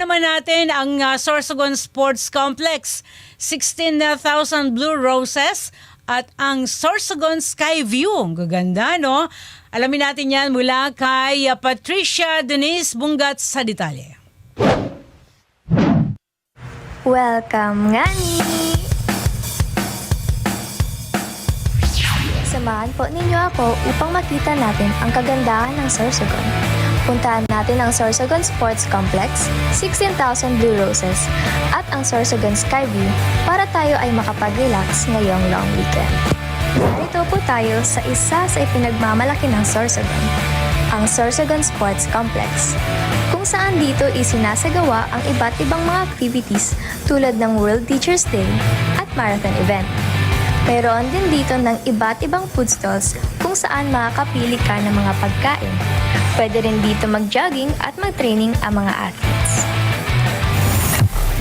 naman natin ang Sorsogon Sports Complex, 16,000 Blue Roses at ang Sorsogon Skyview. Ang gaganda, no? Alamin natin yan mula kay Patricia Denise Bungat sa detalye. Welcome, Ngani! Samahan po ninyo ako upang makita natin ang kagandahan ng Sorsogon. Puntahan natin ang Sorsogon Sports Complex, 16,000 Blue Roses, at ang Sorsogon Skyview para tayo ay makapag-relax ngayong long weekend. Narito po tayo sa isa sa ipinagmamalaki ng Sorsogon, ang Sorsogon Sports Complex, kung saan dito isinasagawa ang iba't ibang mga activities tulad ng World Teachers Day at Marathon event. Mayroon din dito ng iba't ibang food stalls kung saan makakapili ka ng mga pagkain. Pwede rin dito mag-jogging at mag-training ang mga athletes.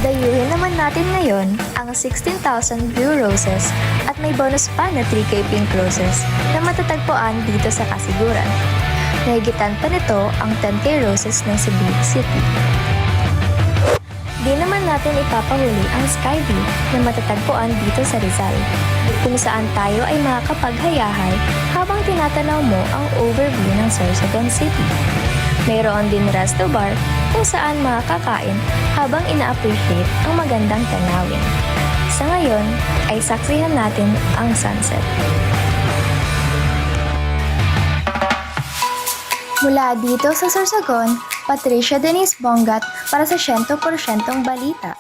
Dayuhin naman natin ngayon ang 16,000 Blue Roses at may bonus pa na 3K Pink Roses na matatagpuan dito sa Kasiguran. Nahigitan pa nito ang 10K Roses ng Cebu City. Di naman natin ipapahuli ang Skyview na matatagpuan dito sa Rizal, kung saan tayo ay makakapaghayahay habang tinatanaw mo ang overview ng Sorsogon City. Mayroon din resto bar kung saan makakakain habang ina-appreciate ang magandang tanawin. Sa ngayon ay saksihan natin ang sunset. Mula dito sa Sorsogon, Patricia Denise Bongat para sa 100% balita.